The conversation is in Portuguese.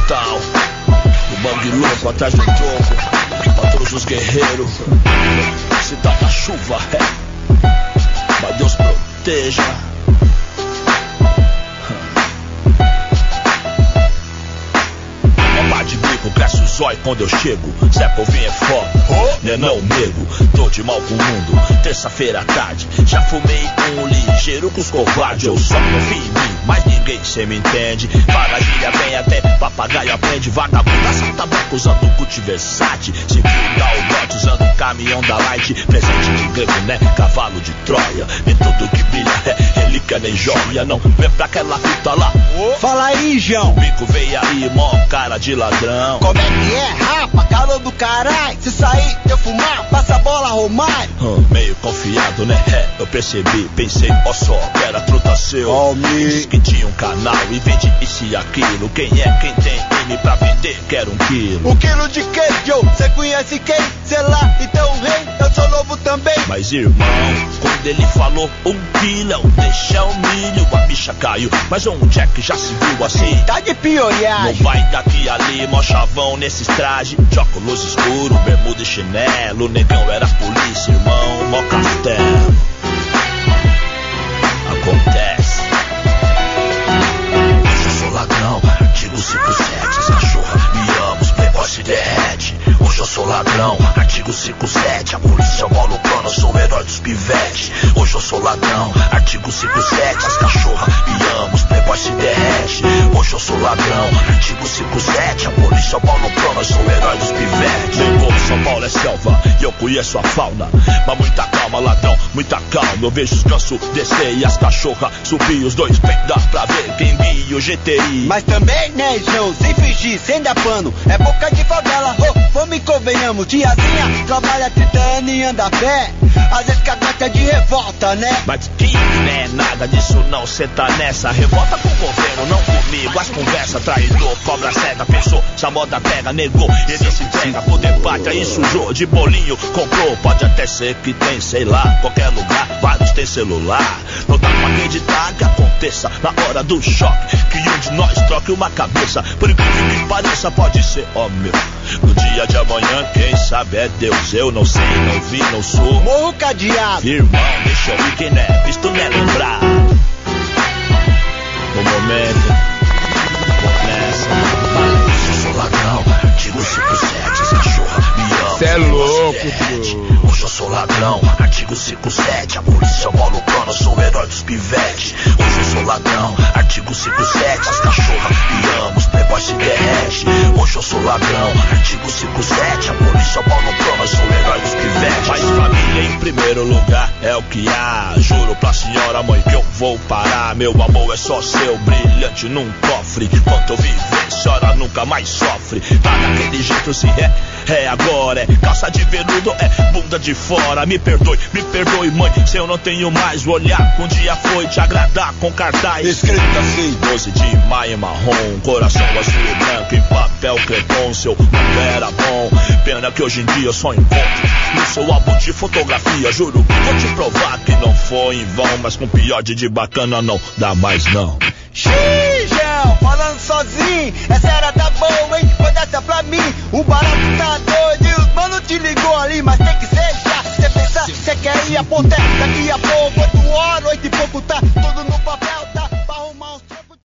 brutal. O mangue louco atrás do toco, pra todos os guerreiros. Se tá na chuva, mas Deus proteja. De bico, cresce o zóio quando eu chego. Zé Povinho é foda, né não nego. Tô de mal com o mundo, terça-feira à tarde. Já fumei com um ligeiro com os covardes. Eu só confio em mim, mas ninguém cê me entende. Para gíria vem até papagaio aprende. Vagabundo assalta banco usando Gucci Versace. Se cuida o bote usando o caminhão da Light. Presente de grego, né, cavalo de Troia. Nem tudo que brilha é relíquia nem joia. Não vem pra aquela fita lá. Fala aí, João. O bico veio aí, mó cara de ladrão. Como é que é, rapa? Calor do caralho. Se sair, eu fumar, passa a bola, Romário. Meio confiado, né? Eu percebi, pensei, ó só, que era truta seu. Disse que tinha um canal e vende isso e aquilo. Quem é quem tem M pra vender? Quero 1 quilo. 1 quilo de quê, Joe? Cê conhece quem? Sei lá, então rei, eu sou novo também. Mas irmão, quando ele falou 1 quilo, eu deixei o milho. A bicha caiu, mas um Jack já se viu assim. Tá de pioriagem. Não vai daqui ali, mó chavão nesses trajes. De óculos escuro, bermuda e chinelo. Negão era polícia, irmão, mó castelo. Acontece. Hoje eu sou ladrão, artigo 57. As cachorra me amam, os playboy se derrete. Hoje eu sou ladrão, artigo 57. A polícia bola o plano, eu sou o herói dos pivetes. Hoje eu sou ladrão, artigo 57. As cachorra me amam, os playboy se derrete. Hoje eu sou ladrão, artigo 57. A polícia bola o plano, eu sou o herói dos pivetes. Lembrou, São Paulo é selva e eu conheço a fauna. Mas muita calma, ladrão, muita calma. Eu vejo os gansos descer e as cachorra subir. Os dois bem dá pra ver quem guia o GTI. Mas também, né, João, sem fingir, sem dar pano. É boca de favela, vamos e convenhamos. Tiazinha trabalha 30 anos e anda a pé. Às vezes cagata de revolta, né? Mas que não é nada disso não, cê tá nessa. Revolta com o governo, não comigo. As conversas, traidor, cobra cega. Pensou, se a moda pega, negou. Ele se entrega, poder pátria e sujou. De bolinho, comprou, pode até ser que tem, sei lá. Qualquer lugar, vários tem celular. Não dá pra acreditar que aconteça na hora do choque, que um de nós troque uma cabeça. Por incrível que pareça, pode ser, ó meu. No dia de amanhã, quem sabe é Deus. Eu não sei, não vi, não sou. Morro cadeado. Irmão, deixa eu ir, quem não é visto não é lembrado. No momento, vou nessa. Eu sou ladrão, artigo 57. As cachorra me amam. Cê é louco, bro. Hoje eu sou ladrão, artigo 57. A polícia bola o plano, eu sou o herói dos pivetes. Hoje eu sou ladrão, artigo 57. As cachorra me amam, os playboy se derrete. Hoje eu sou ladrão, artigo 57. A polícia bola o plano, eu sou o herói dos pivetes. Mas família em primeiro lugar é o que há. Juro pra senhora mãe que eu vou parar. Meu amor é só seu, brilhante num cofre. Enquanto eu viver, senhora nunca mais sofre. Tá daquele jeito se é agora. É calça de veludo, é bunda de fora. Me perdoe mãe, se eu não tenho mais o olhar. Um dia foi te agradar com cartaz escrito assim: 12 de maio marrom, coração azul e branco em papel crepom. Seu mundo era bom, pena que hoje em dia eu só encontro no seu álbum de fotografia. Juro, vou te provar que não foi em vão. Mas com pior de bacana não dá mais não. Xijão, falando sozinho, essa era da boa, hein? Foi dessa pra mim, o barato tá doido e os mano te ligou ali. Mas tem que ser já, cê pensar, cê quer ir a ponta